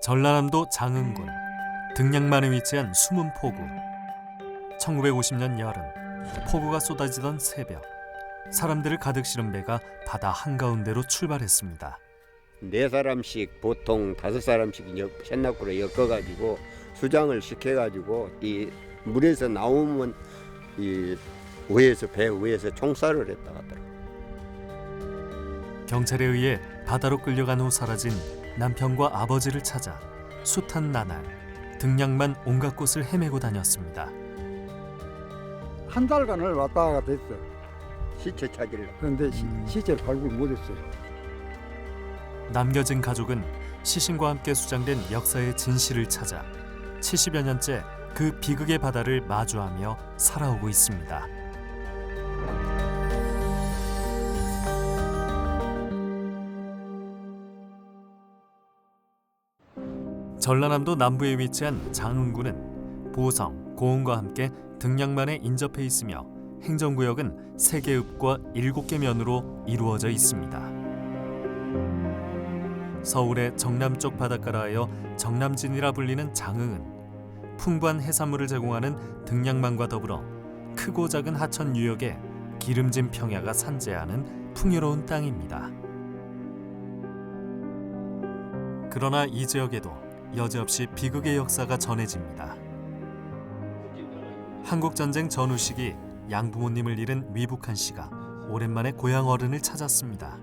전라남도 장흥군 등량만에 위치한 숨은 포구. 1950년 여름 폭우가 쏟아지던 새벽, 사람들을 가득 실은 배가 바다 한가운데로 출발했습니다. 4사람씩 보통 5사람씩 셋나꾸로 엮어가지고 수장을 시켜가지고 이 물에서 나오면 이 위에서 배 위에서 총살을 했다 하더라고요. 경찰에 의해 바다로 끌려간 후 사라진 남편과 아버지를 찾아 숱한 나날 등량만 온갖 곳을 헤매고 다녔습니다. 한 달간을 왔다 갔다 했어. 시체 찾으려고. 그런데 시체를 발굴 못했어요. 남겨진 가족은 시신과 함께 수장된 역사의 진실을 찾아 70여 년째 그 비극의 바다를 마주하며 살아오고 있습니다. 전라남도 남부에 위치한 장흥군은 보성, 고흥과 함께 등량만에 인접해 있으며 행정구역은 3개 읍과 7개 면으로 이루어져 있습니다. 서울의 정남쪽 바닷가라 하여 정남진이라 불리는 장흥은 풍부한 해산물을 제공하는 등량만과 더불어 크고 작은 하천 유역에 기름진 평야가 산재하는 풍요로운 땅입니다. 그러나 이 지역에도 여지없이 비극의 역사가 전해집니다. 한국전쟁 전후 시기 양부모님을 잃은 위북한 씨가 오랜만에 고향 어른을 찾았습니다.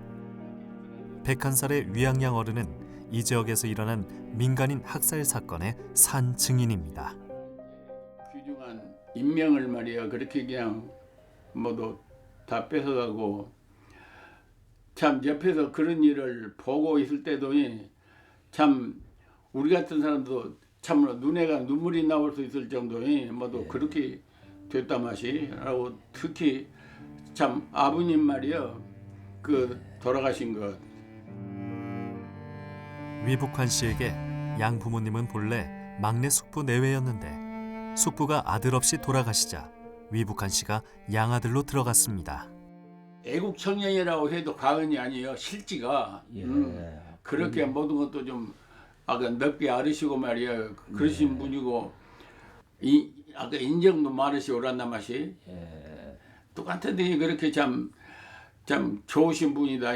101살의 위양양 어른은 이 지역에서 일어난 민간인 학살 사건의 산 증인입니다. 귀중한 인명을 말이야 그렇게 그냥 모두 다 뺏어가고, 참 옆에서 그런 일을 보고 있을 때도 참 우리 같은 사람도 참으로 눈에가 눈물이 나올 수 있을 정도의 모두 그렇게 됐다 맛이라고. 특히 참 아버님 말이야 그 돌아가신 것. 위북한 씨에게 양 부모님은 본래 막내 숙부 내외였는데 숙부가 아들 없이 돌아가시자 위북한 씨가 양아들로 들어갔습니다. 애국 청년이라고 해도 과언이 아니에요. 실지가 그렇게 모든 것도 좀 아까 넓게 알으시고 말이야 그러신 분이고, 아까 인정도 많으시고 오란다 맛이 똑같은데 그렇게 참 좋으신 분이다.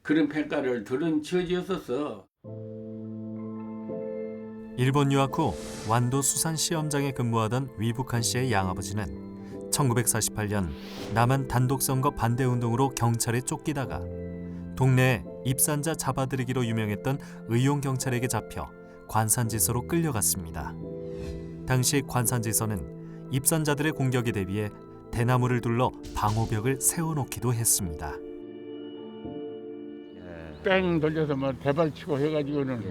그런 평가를 들은 처지였었어. 일본 유학 후 완도 수산 시험장에 근무하던 위북한 씨의 양아버지는 1948년 남한 단독선거 반대운동으로 경찰에 쫓기다가 동네에 입산자 잡아들이기로 유명했던 의용경찰에게 잡혀 관산지서로 끌려갔습니다. 당시 관산지서는 입산자들의 공격에 대비해 대나무를 둘러 방호벽을 세워놓기도 했습니다. 뺑 돌려서 뭐 대발치고 해가지고는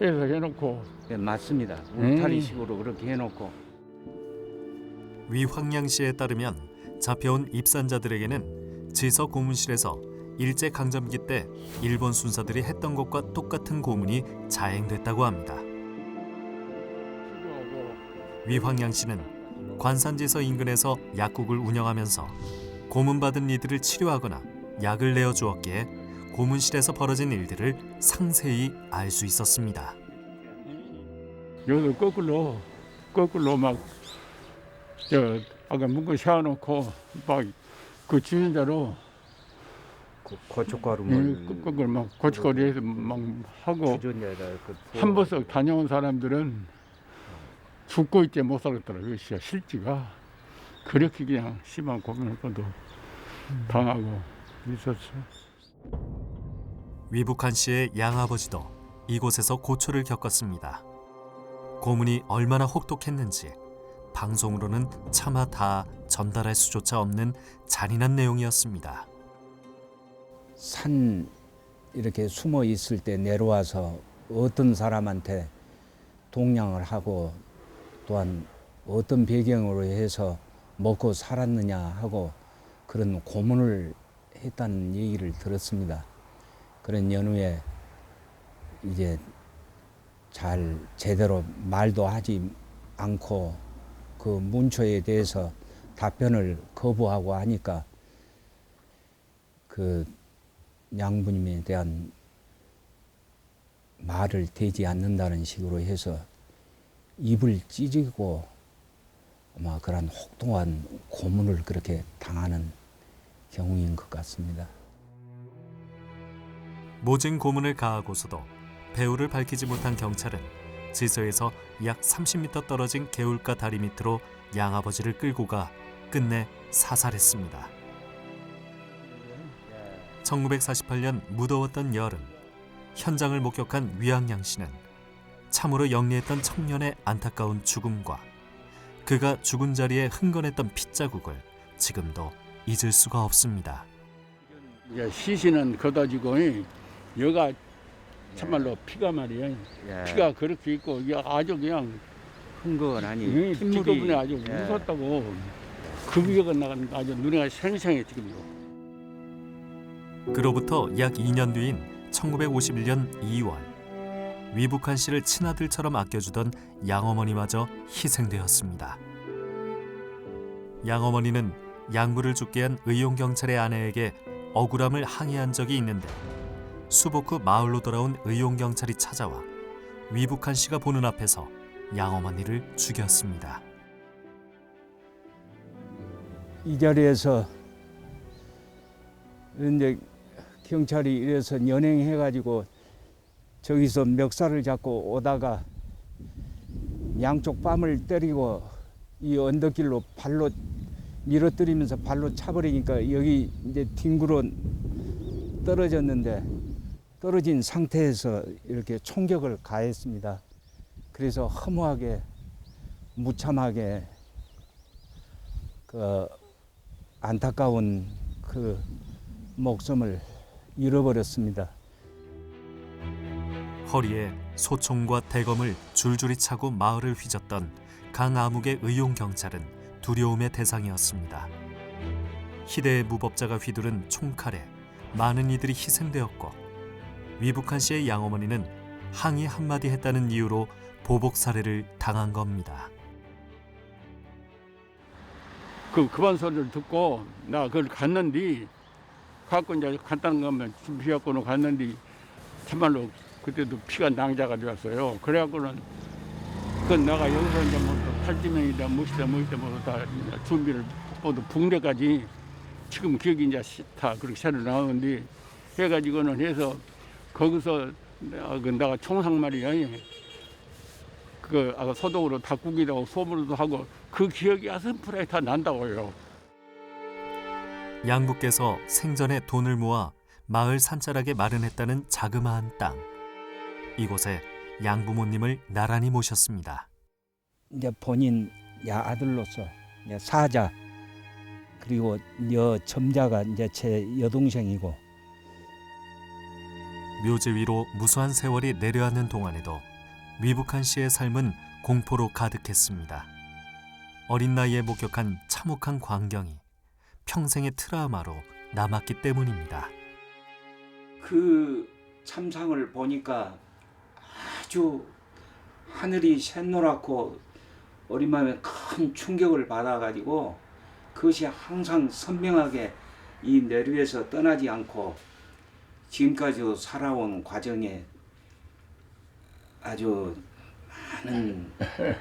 해서 해놓고. 맞습니다. 울타리식으로 그렇게 해놓고. 위황양 씨에 따르면 잡혀온 입산자들에게는 지서 고문실에서 일제강점기 때 일본 순사들이 했던 것과 똑같은 고문이 자행됐다고 합니다. 위황양 씨는 관산지서 인근에서 약국을 운영하면서 고문받은 이들을 치료하거나 약을 내어주었기에 고문실에서 벌어진 일들을 상세히 알 수 있었습니다. 여기서 거꾸로 막 아까 문고 세워놓고 막 그 주인대로 고춧가루 거꾸로 막 고춧가루에서 막 하고, 한 번씩 다녀온 사람들은 죽고 있지 못 살았더라고요. 실지가 그렇게 그냥 심한 고민을 것도 당하고 있었어. 위북한 씨의 양아버지도 이곳에서 고초를 겪었습니다. 고문이 얼마나 혹독했는지 방송으로는 차마 다 전달할 수조차 없는 잔인한 내용이었습니다. 산 이렇게 숨어 있을 때 내려와서 어떤 사람한테 동냥을 하고 또한 어떤 배경으로 해서 먹고 살았느냐 하고 그런 고문을 했다는 얘기를 들었습니다. 그런 연후에 이제 잘 제대로 말도 하지 않고 그 문초에 대해서 답변을 거부하고 하니까 그 양부님에 대한 말을 대지 않는다는 식으로 해서 입을 찢고 아마 그런 혹독한 고문을 그렇게 당하는 경우인 것 같습니다. 모진 고문을 가하고서도 배우를 밝히지 못한 경찰은 지서에서 약 30m 떨어진 개울가 다리 밑으로 양아버지를 끌고 가 끝내 사살했습니다. 1948년 무더웠던 여름, 현장을 목격한 위양양 씨는 참으로 영리했던 청년의 안타까운 죽음과 그가 죽은 자리에 흥건했던 핏자국을 지금도 잊을 수가 없습니다. 이제 시신은 걷어지고 여가 참말로 피가 말이야. 피가 그렇게 있고 이게 아주 그냥 흥건하니 뒷부분에 아주 무섭다고 그 기억은 나가는 아주 눈에 생생해 지금도. 그로부터 약 2년 뒤인 1951년 2월 위북한 씨를 친아들처럼 아껴주던 양어머니마저 희생되었습니다. 양어머니는 양부를 죽게 한 의용경찰의 아내에게 억울함을 항의한 적이 있는데 수복 후 마을로 돌아온 의용경찰이 찾아와 위북한 씨가 보는 앞에서 양어머니를 죽였습니다. 이 자리에서 이제 경찰이 이래서 연행해가지고 저기서 멱살을 잡고 오다가 양쪽 뺨을 때리고 이 언덕길로 발로 밀어뜨리면서 발로 차버리니까 여기 이제 뒹굴어 떨어졌는데 떨어진 상태에서 이렇게 총격을 가했습니다. 그래서 허무하게 무참하게 그 안타까운 그 목숨을 잃어버렸습니다. 허리에 소총과 대검을 줄줄이 차고 마을을 휘젓던 강아묵의 의용경찰은 두려움의 대상이었습니다. 희대의 무법자가 휘두른 총칼에 많은 이들이 희생되었고 위북한 씨의 양어머니는 항의 한마디 했다는 이유로 보복 살해를 당한 겁니다. 그 그반 소리를 듣고 나 그걸 갔는데 갖고 이제 간단한 것만 준비해갖고는 갔는데 참말로 그때도 피가 낭자가 되었어요. 그래갖고는 그 내가 여기서 이제 뭐 탈지면이다 무엇이다 다 준비를 모두 붕대까지 지금 기억이 이제 다 그렇게 새로 나오는데 해가지고는 해서 거기서 내가 총상 말이야 그 소독으로 닭고기도 하고 소물도 하고 그 기억이 아슴프라에 다 난다고요. 양부께서 생전에 돈을 모아 마을 산자락에 마련했다는 자그마한 땅. 이곳에 양부모님을 나란히 모셨습니다. 이제 본인 아들로서 사자 그리고 점자가 이제 제 여동생이고 묘지 위로 무수한 세월이 내려앉는 동안에도 위북한 씨의 삶은 공포로 가득했습니다. 어린 나이에 목격한 참혹한 광경이 평생의 트라우마로 남았기 때문입니다. 그 참상을 보니까 아주 하늘이 샛노랗고 어린 마음에 큰 충격을 받아가지고 그것이 항상 선명하게 이 내류에서 떠나지 않고 지금까지 살아온 과정에 아주 많은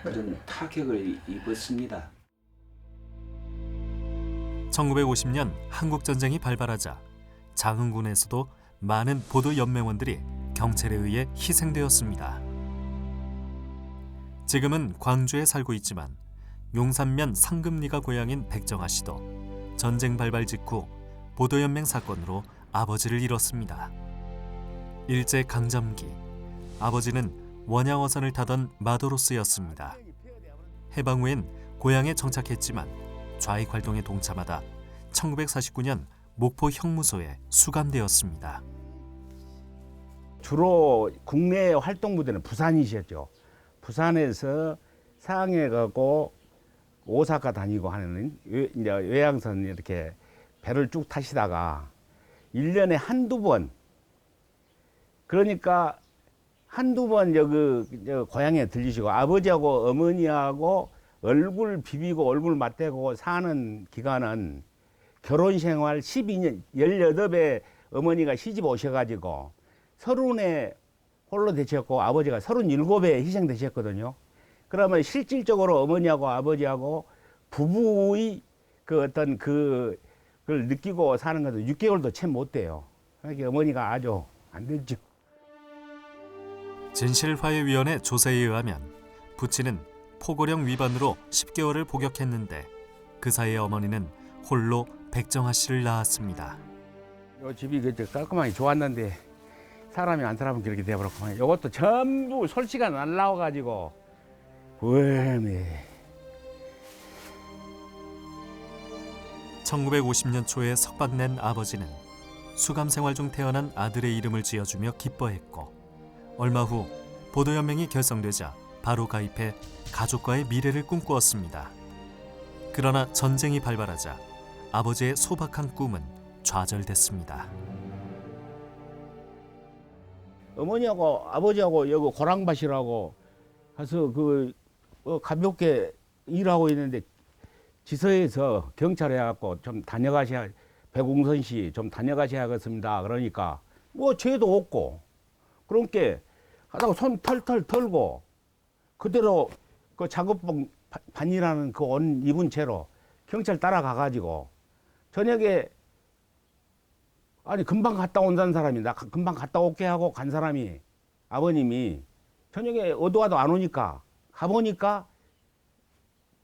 그런 타격을 입었습니다. 1950년 한국전쟁이 발발하자 장흥군에서도 많은 보도연맹원들이 경찰에 의해 희생되었습니다. 지금은 광주에 살고 있지만 용산면 상금리가 고향인 백정아 씨도 전쟁 발발 직후 보도연맹 사건으로 아버지를 잃었습니다. 일제강점기 아버지는 원양어선을 타던 마도로스였습니다. 해방 후엔 고향에 정착했지만 좌익 활동에 동참하다 1949년 목포 형무소에 수감되었습니다. 주로 국내 활동 부대는 부산이셨죠. 부산에서 상해 가고 오사카 다니고 하는 이제 외양선 이렇게 배를 쭉 타시다가 1년에 한두 번 그러니까 한두 번 여기 고향에 들리시고 아버지하고 어머니하고 얼굴 비비고 얼굴 맞대고 사는 기간은 결혼 생활 12년 18에 어머니가 시집 오셔가지고 30에 홀로 되셨고 아버지가 37에 희생되셨거든요. 그러면 실질적으로 어머니하고 아버지하고 부부의 그 어떤 그걸 느끼고 사는 것도 6개월도 채 못 돼요. 그러니까 어머니가 아주 안 되죠. 진실화해위원회 조사에 의하면 부친은 포고령 위반으로 10개월을 복역했는데 그 사이에 어머니는 홀로 백정아 씨를 낳았습니다. 요 집이 그저 깔끔하게 좋았는데 사람이 안 살아면 그렇게 돼버렸고 이것도 전부 솔씨가 날라와가지고 왜 1950년 초에 석방된 아버지는 수감 생활 중 태어난 아들의 이름을 지어주며 기뻐했고 얼마 후 보도연맹이 결성되자 바로 가입해 가족과의 미래를 꿈꾸었습니다. 그러나 전쟁이 발발하자 아버지의 소박한 꿈은 좌절됐습니다. 어머니하고 아버지하고 여기 고랑밭이라고 가서 가볍게 일하고 있는데 지서에서 경찰에 갖고 좀 다녀가셔야 백웅선 씨 좀 다녀가셔야겠습니다. 그러니까 뭐 죄도 없고 그렇게 하다가 손 털털 털고 그대로 그 작업복 반이라는 그 옷 입은 채로 경찰 따라가가지고 저녁에 아니 금방 갔다 온다는 사람이 나 금방 갔다 올게 하고 간 사람이 아버님이 저녁에 어두워도 안 오니까 가보니까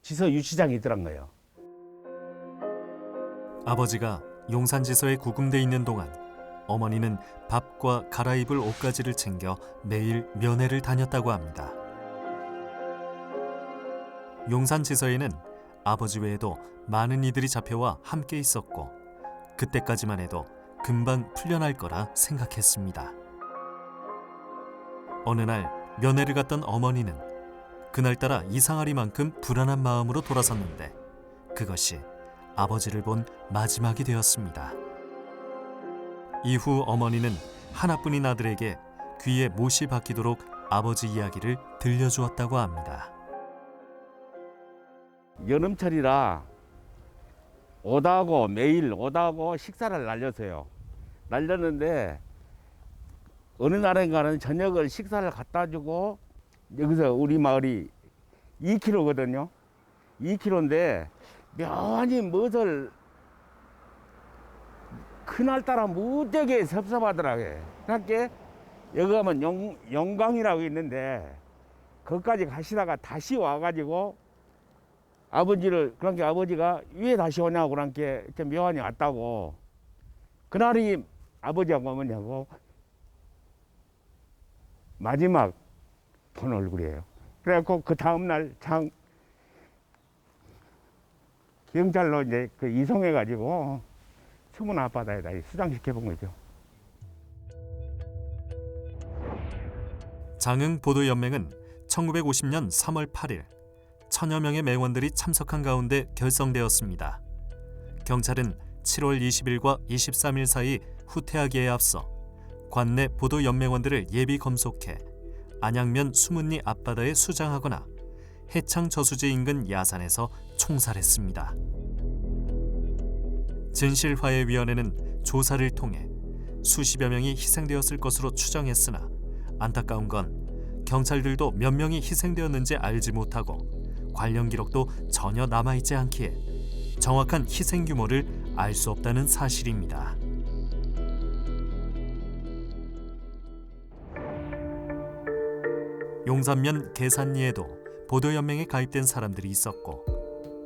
지서 유치장에 있더란 거예요. 아버지가 용산지서에 구금돼 있는 동안 어머니는 밥과 갈아입을 옷가지를 챙겨 매일 면회를 다녔다고 합니다. 용산지서에는 아버지 외에도 많은 이들이 잡혀와 함께 있었고 그때까지만 해도 금방 풀려날 거라 생각했습니다. 어느 날 면회를 갔던 어머니는 그날따라 이상하리만큼 불안한 마음으로 돌아섰는데 그것이 아버지를 본 마지막이 되었습니다. 이후 어머니는 하나뿐인 아들에게 귀에 못이 박히도록 아버지 이야기를 들려주었다고 합니다. 여름철이라 매일 오다고 식사를 날렸어요. 날렸는데 어느 날인가는 저녁을 식사를 갖다 주고 여기서 우리 마을이 2km거든요. 2km인데 묘하니 무엇을 그날따라 무지하게 섭섭하더라고요. 그러니까 여기 가면 영광이라고 있는데 거기까지 가시다가 다시 와가지고 그러니까 아버지가 왜 다시 오냐고 그러니까 좀 묘하니 왔다고. 그날이 아버지하고 어머니하고 마지막 본 얼굴이에요. 그래갖고 그 다음날 장 경찰로 이제 이송해가지고 수문 앞바다에다 수장시켜본 거죠. 장흥 보도연맹은 1950년 3월 8일 천여 명의 맹원들이 참석한 가운데 결성되었습니다. 경찰은 7월 20일과 23일 사이 후퇴하기에 앞서 관내 보도연맹원들을 예비 검속해 안양면 수문리 앞바다에 수장하거나 해창 저수지 인근 야산에서 총살했습니다. 진실화해위원회는 조사를 통해 수십여 명이 희생되었을 것으로 추정했으나 안타까운 건 경찰들도 몇 명이 희생되었는지 알지 못하고 관련 기록도 전혀 남아있지 않기에 정확한 희생 규모를 알 수 없다는 사실입니다. 용산면 계산리에도 보도연맹에 가입된 사람들이 있었고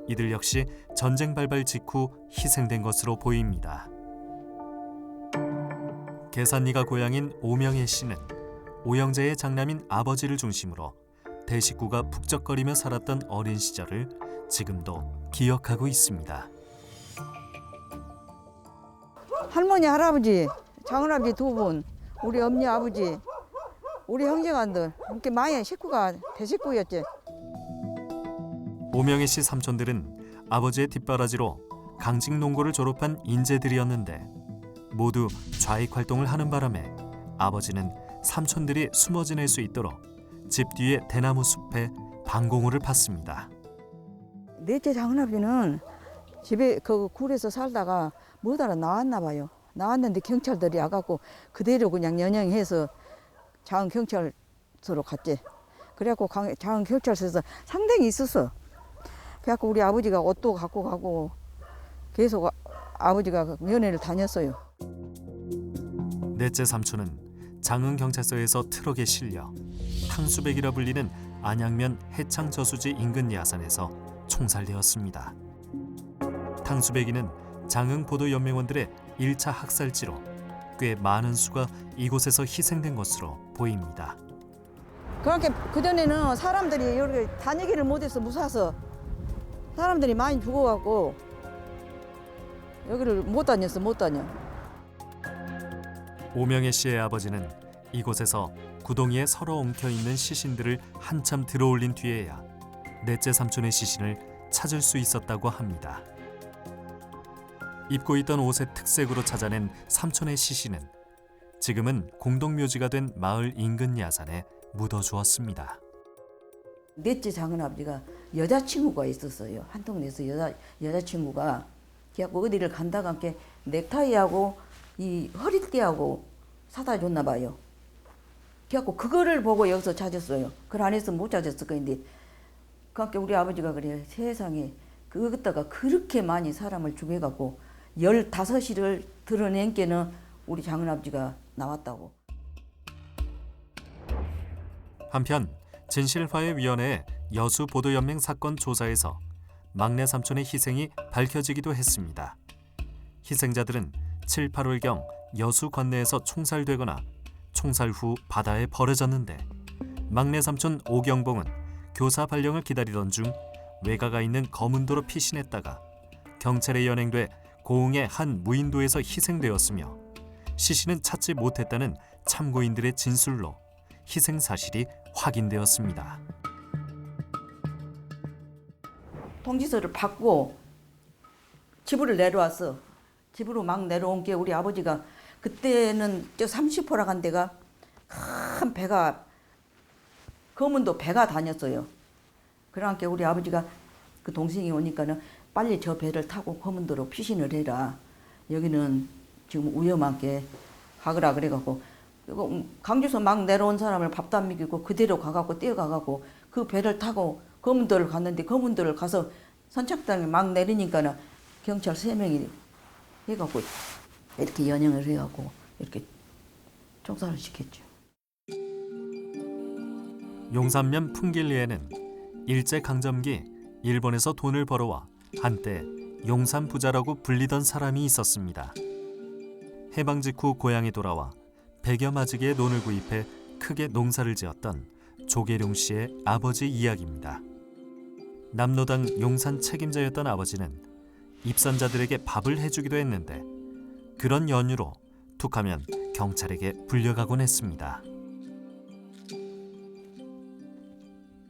이들 역시 전쟁 발발 직후 희생된 것으로 보입니다. 계산리가 고향인 오명애 씨는 오영재의 장남인 아버지를 중심으로 대식구가 북적거리며 살았던 어린 시절을 지금도 기억하고 있습니다. 할머니, 할아버지, 작은아버지 2분, 우리 엄니, 아버지, 우리 형제간들 이렇게 많이 식구가 대식구였지. 오명애 씨 삼촌들은 아버지의 뒷바라지로 강직농고를 졸업한 인재들이었는데 모두 좌익 활동을 하는 바람에 아버지는 삼촌들이 숨어 지낼 수 있도록 집 뒤에 대나무 숲에 방공호를 팠습니다. 넷째 작은아버지는 집에 그 굴에서 살다가 못 알아 나왔나 봐요. 나왔는데 경찰들이 와갖고 그대로 그냥 연행해서 자은 경찰서로 갔지. 그래갖고 자은 경찰서에서 상당히 있었어. 그래갖고 우리 아버지가 옷도 갖고 가고 계속 아버지가 면회를 다녔어요. 넷째 삼촌은 장흥 경찰서에서 트럭에 실려 탕수백이라 불리는 안양면 해창저수지 인근 야산에서 총살되었습니다. 탕수백이는 장흥 보도연맹원들의 1차 학살지로 꽤 많은 수가 이곳에서 희생된 것으로 보입니다. 그러니까 그전에는 사람들이 여기 다니기를 못해서 무서워서 사람들이 많이 죽어갖고 여기를 못 다녔어. 오명애 씨의 아버지는 이곳에서 구덩이에 서로 엉켜있는 시신들을 한참 들어올린 뒤에야 넷째 삼촌의 시신을 찾을 수 있었다고 합니다. 입고 있던 옷의 특색으로 찾아낸 삼촌의 시신은 지금은 공동묘지가 된 마을 인근 야산에 묻어주었습니다. 넷째 장은아버지가 여자친구가 있었어요. 한 동네에서 여자친구가 그래갖고 어디를 간다가 함께 넥타이하고 이 허리띠하고 사다 줬나 봐요. 그래갖고 그거를 보고 여기서 찾았어요. 그 안에서 못 찾았을 건데 그러니까 우리 아버지가 그래요. 세상에 그것다가 그렇게 많이 사람을 죽여갖고 15시를 드러낸 게는 우리 장은아버지가 나왔다고. 한편 진실화해위원회의 여수보도연맹 사건 조사에서 막내 삼촌의 희생이 밝혀지기도 했습니다. 희생자들은 7, 8월경 여수 관내에서 총살되거나 총살 후 바다에 버려졌는데 막내 삼촌 오경봉은 교사 발령을 기다리던 중 외가가 있는 거문도로 피신했다가 경찰에 연행돼 고흥의 한 무인도에서 희생되었으며 시신은 찾지 못했다는 참고인들의 진술로 희생 사실이 확인되었습니다. 통지서를 받고 집으로 내려왔어. 집으로 막 내려온 게 우리 아버지가 그때는 저 30호라 간 데가 큰 배가 거문도 배가 다녔어요. 그러니까 우리 아버지가 그 동생이 오니까는 빨리 저 배를 타고 거문도로 피신을 해라. 여기는 지금 위험하게 가거라 그래갖고 강주에서 막 내려온 사람을 밥도 안 먹이고 그대로 가갖고 뛰어가갖고 그 배를 타고 거문도를 갔는데 거문도를 가서 선착장에 막 내리니까는 경찰 3명이 해갖고 이렇게 연행을 해갖고 이렇게 총살을 시켰죠. 용산면 풍길리에는 일제강점기 일본에서 돈을 벌어와 한때 용산 부자라고 불리던 사람이 있었습니다. 해방 직후 고향에 돌아와 100여 마지기의 논을 구입해 크게 농사를 지었던 조계룡 씨의 아버지 이야기입니다. 남로당 용산 책임자였던 아버지는 입산자들에게 밥을 해주기도 했는데 그런 연유로 툭하면 경찰에게 불려가곤 했습니다.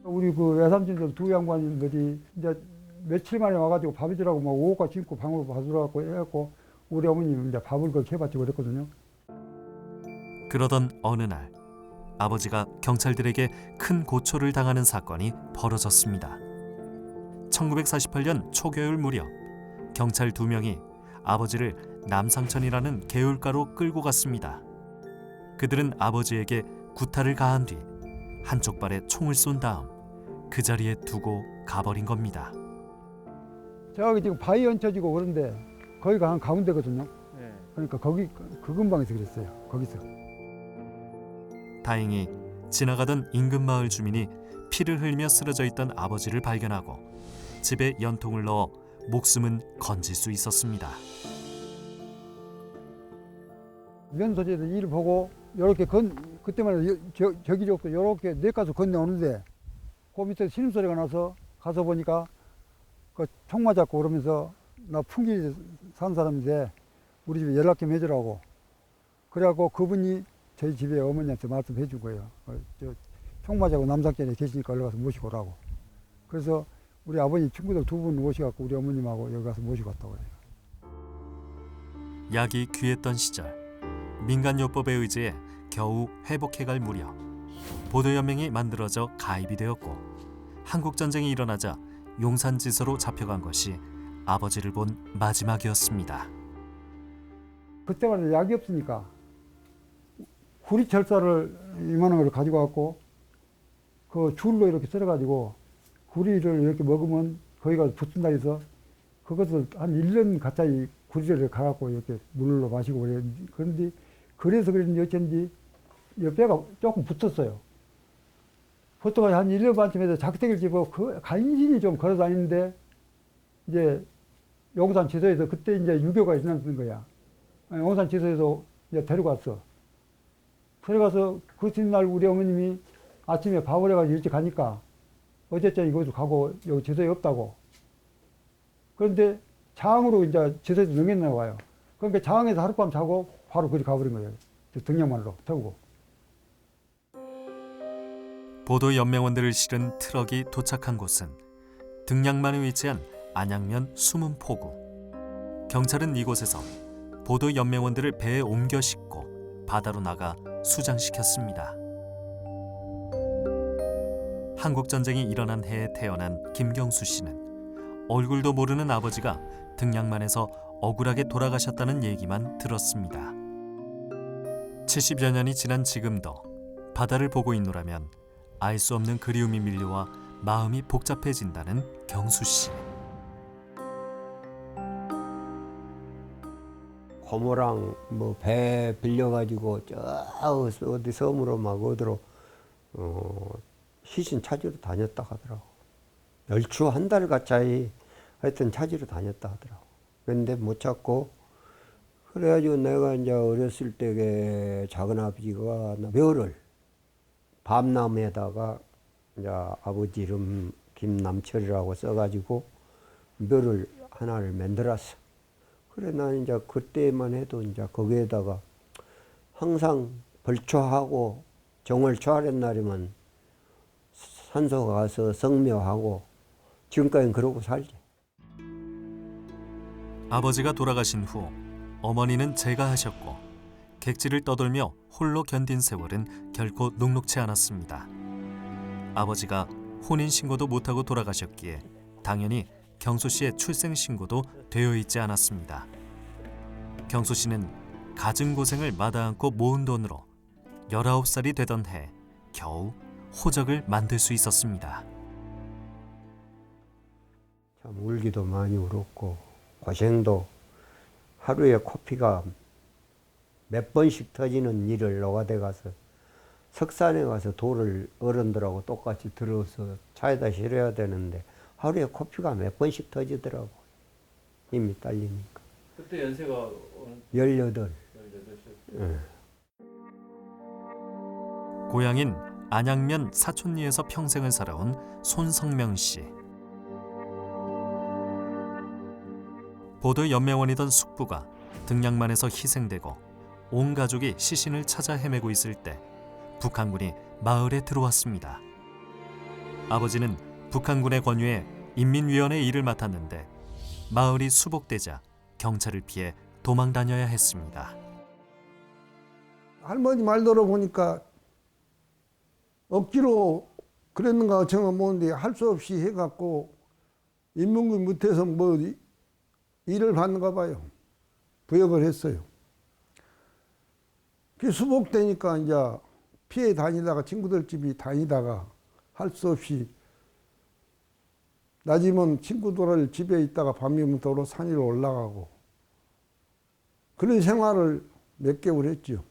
우리 그 외삼촌들 두 양반들이 이제 며칠 만에 와가지고 밥이 주라고 막 오후가 짓고 방으로 봐주라고 해갖고 우리 어머님 이제 밥을 그렇게 해봤지 그랬거든요. 그러던 어느 날 아버지가 경찰들에게 큰 고초를 당하는 사건이 벌어졌습니다. 1948년 초겨울 무렵 경찰 2명이 아버지를 남상천이라는 개울가로 끌고 갔습니다. 그들은 아버지에게 구타를 가한 뒤 한쪽 발에 총을 쏜 다음 그 자리에 두고 가버린 겁니다. 저기 지금 바위 얹혀지고 그런데 거기가 한 가운데거든요. 그러니까 거기 그 근방에서 그랬어요. 거기서. 다행히 지나가던 인근 마을 주민이 피를 흘리며 쓰러져 있던 아버지를 발견하고 집에 연통을 넣어 목숨은 건질 수 있었습니다. 면소재에서 일을 보고 이렇게 그때만 해도 저기저기 이렇게 내가서 건너오는데 그 밑에 신음소리가 나서 가서 보니까 그 총 맞았고 그러면서 나 풍기 산 사람인데 우리 집에 연락 좀 해주라고 그래갖고 그분이 저희 집에 어머니한테 말씀해 준 거예요. 총 맞았고 남상천에 계시니까 얼른 가서 모시고 오라고. 그래서 우리 아버님 친구들 2분 모셔갖고 우리 어머님하고 여기 가서 모시고 왔다고 해요. 약이 귀했던 시절 민간요법에 의지해 겨우 회복해갈 무렵 보도연맹이 만들어져 가입이 되었고 한국전쟁이 일어나자 용산지서로 잡혀간 것이 아버지를 본 마지막이었습니다. 그때만 해도 약이 없으니까 구리 철사를 이만한 걸 가지고 왔고 그 줄로 이렇게 썰어가지고 구리를 이렇게 먹으면 거기가 붙는다 해서 그것을 한 1년 가까이 구리를 가갖고 이렇게 물로 마시고 그래요. 그런데 그래서 그런지 어쩐지 이 뼈가 조금 붙었어요. 보통 한 1년 반쯤에서 작대기를 집어 간신히 좀 걸어 다니는데 이제 용산 지서에서 그때 이제 유교가 지났던 거야. 용산 지서에서 이제 데려갔어. 데려가서 그 뒷날 우리 어머님이 아침에 밥을 해가지고 일찍 가니까 어쨌든 이것도 가고 여기 지서에 없다고. 그런데 장으로 이제 지서에서 넘겼나 봐요. 그러니까 장에서 하룻밤 자고 바로 그리 가버린 거예요. 등량만으로 태우고. 보도 연맹원들을 실은 트럭이 도착한 곳은 등량만에 위치한 안양면 수문포구. 경찰은 이곳에서 보도 연맹원들을 배에 옮겨 싣고 바다로 나가 수장시켰습니다. 한국전쟁이 일어난 해에 태어난 김경수 씨는 얼굴도 모르는 아버지가 등량만에서 억울하게 돌아가셨다는 얘기만 들었습니다. 70여 년이 지난 지금도 바다를 보고 있노라면 알 수 없는 그리움이 밀려와 마음이 복잡해진다는 경수 씨. 고모랑 뭐 배 빌려가지고 저 어디 섬으로 막 어디로 시신 찾으러 다녔다 하더라고. 얼추 한 달 가까이 하여튼 찾으러 다녔다 하더라고. 그런데 못 찾고 그래가지고 내가 이제 어렸을 때 작은 아버지가 묘를 밤나무에다가 이제 아버지 이름 김남철이라고 써가지고 묘를 하나를 만들었어. 그래 난 이제 그때만 해도 이제 거기에다가 항상 벌초하고 정월 초하렛 날이면 산소 가서 성묘하고 지금까지는 그러고 살지. 아버지가 돌아가신 후 어머니는 재가하셨고 객지를 떠돌며 홀로 견딘 세월은 결코 녹록치 않았습니다. 아버지가 혼인신고도 못하고 돌아가셨기에 당연히 경수 씨의 출생신고도 되어 있지 않았습니다. 경수 씨는 갖은 고생을 마다않고 모은 돈으로 19살이 되던 해 겨우 호적을 만들 수 있었습니다. 참 울기도 많이 울었고 고생도 하루에 코피가 몇 번씩 터지는 일을 노가대 가서 석산에 가서 돌을 어른들하고 똑같이 들어서 차에다 실어야 되는데 하루에 코피가 몇 번씩 터지더라고. 힘이 딸리니까. 그때 연세가 18. 예. 고향인 안양면 사촌리에서 평생을 살아온 손성명 씨. 보도 연맹원이던 숙부가 등량만에서 희생되고 온 가족이 시신을 찾아 헤매고 있을 때 북한군이 마을에 들어왔습니다. 아버지는 북한군의 권유에 인민위원회 일을 맡았는데 마을이 수복되자 경찰을 피해 도망 다녀야 했습니다. 할머니 말 들어보니까 억지로 그랬는가 정은 모르는데 할 수 없이 해갖고 인문군 못해서 뭐 일을 받는가 봐요. 부역을 했어요. 그 수복되니까 이제 피해 다니다가 친구들 집이 다니다가 할 수 없이 낮이면 친구들 집에 있다가 밤이면 도로 산 위로 올라가고 그런 생활을 몇 개월 했죠.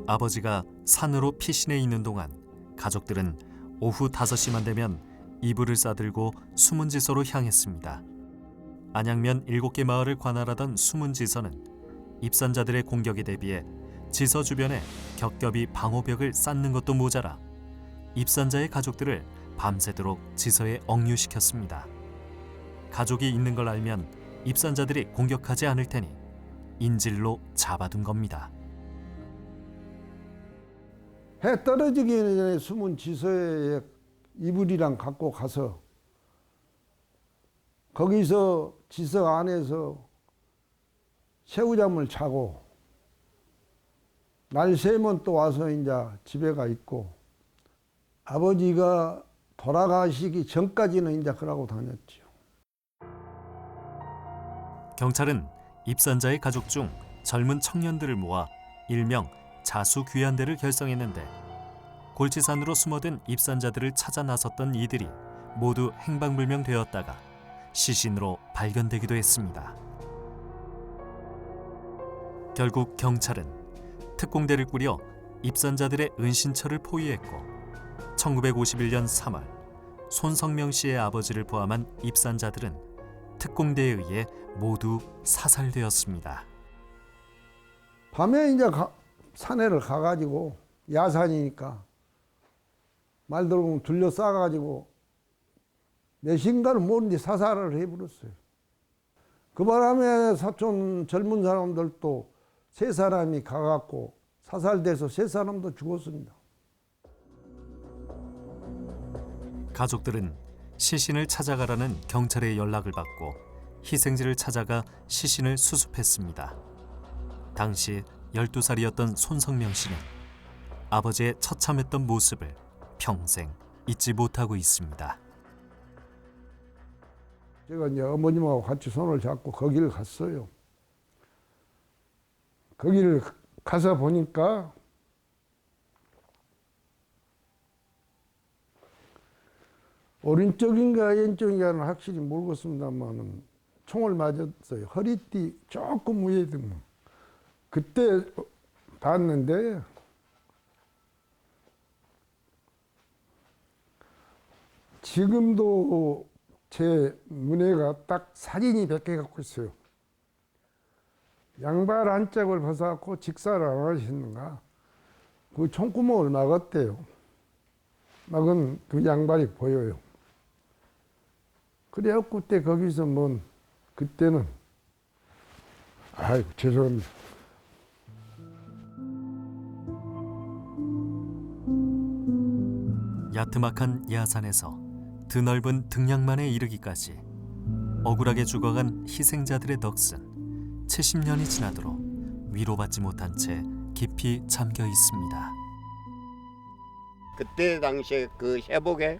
아버지가 산으로 피신해 있는 동안 가족들은 오후 5시만 되면 이불을 싸들고 수문지서로 향했습니다. 안양면 7개 마을을 관할하던 수문지서는 입산자들의 공격에 대비해 지서 주변에 겹겹이 방호벽을 쌓는 것도 모자라 입산자의 가족들을 밤새도록 지서에 억류시켰습니다. 가족이 있는 걸 알면 입산자들이 공격하지 않을 테니 인질로 잡아둔 겁니다. 해 떨어지기 전에 숨은 지서에 이불이랑 갖고 가서 거기서 지서 안에서 새우잠을 자고 날 새면 또 와서 이제 집에 가 있고 아버지가 돌아가시기 전까지는 이제 그러고 다녔죠. 경찰은 입산자의 가족 중 젊은 청년들을 모아 일명 자수귀환대를 결성했는데 골치산으로 숨어든 입산자들을 찾아 나섰던 이들이 모두 행방불명되었다가 시신으로 발견되기도 했습니다. 결국 경찰은 특공대를 꾸려 입산자들의 은신처를 포위했고 1951년 3월 손성명 씨의 아버지를 포함한 입산자들은 특공대에 의해 모두 사살되었습니다. 밤에 이제 산에를 가가지고 야산이니까 말 들어보면 둘러싸가지고 몇인가를 모르는데 사살을 해버렸어요. 그 바람에 사촌 젊은 사람들도 3사람이 가갖고 사살돼서 3사람도 죽었습니다. 가족들은 시신을 찾아가라는 경찰의 연락을 받고 희생지를 찾아가 시신을 수습했습니다. 당시 12살이었던 손성명 씨는 아버지의 처참했던 모습을 평생 잊지 못하고 있습니다. 제가 이제 어머님하고 같이 손을 잡고 거기를 갔어요. 거기를 가서 보니까 오른쪽인가 왼쪽인가는 확실히 모르겠습니다만 총을 맞았어요. 허리띠 조금 위에 등. 그때 봤는데 지금도 제 문에가 딱 사진이 100개 갖고 있어요. 양발 한 짝을 벗어갖고 직사를 안 하시는가. 그 총구멍을 막았대요. 막은 그 양발이 보여요. 그래갖고 그때 거기서 그때는 아이고 죄송합니다. 야트막한 야산에서 드넓은 등량만에 이르기까지 억울하게 죽어간 희생자들의 넋은 70년이 지나도록 위로받지 못한 채 깊이 잠겨 있습니다. 그때 당시에 그 쇠복에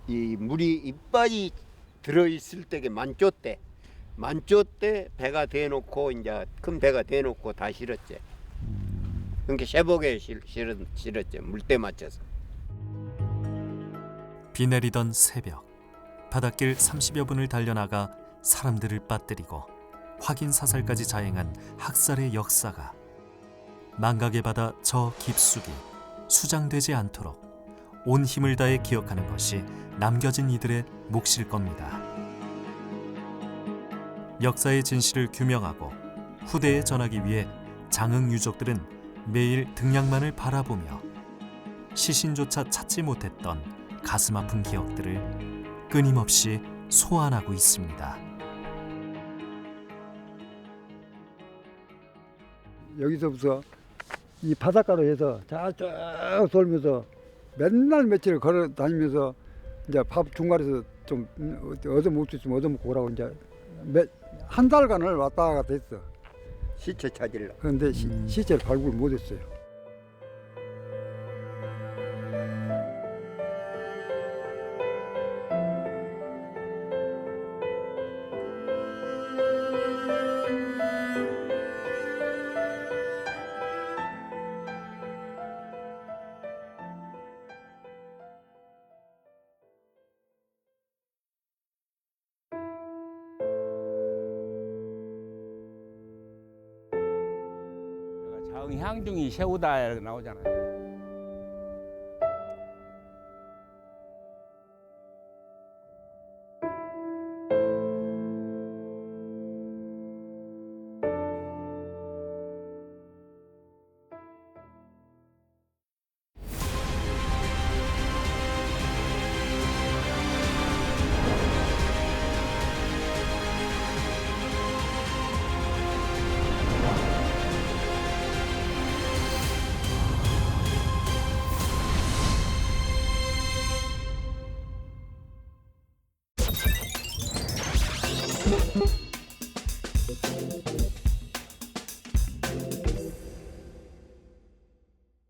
이 물이 이빨이 들어있을 때게 만조 때 배가 대놓고 이제 큰 배가 대놓고 다 실었지. 그러니까 쇠복에 실었지. 물때 맞춰서. 비 내리던 새벽, 바닷길 30여 분을 달려나가 사람들을 빠뜨리고 확인 사살까지 자행한 학살의 역사가 망각의 바다 저 깊숙이 수장되지 않도록 온 힘을 다해 기억하는 것이 남겨진 이들의 몫일 겁니다. 역사의 진실을 규명하고 후대에 전하기 위해 장흥 유족들은 매일 등량만을 바라보며 시신조차 찾지 못했던 가슴 아픈 기억들을 끊임없이 소환하고 있습니다. 여기서부터 이 바닷가로 해서 쭉 돌면서 맨날 며칠 걸어 다니면서 이제 밥 중간에서 좀 얻어먹을 수 있으면 얻어먹고 오라고 이제 한 달간을 왔다 갔다 했어. 시체 찾으려. 그런데 시체를 발굴 못했어요. 향중이 새우다 이렇게 나오잖아요.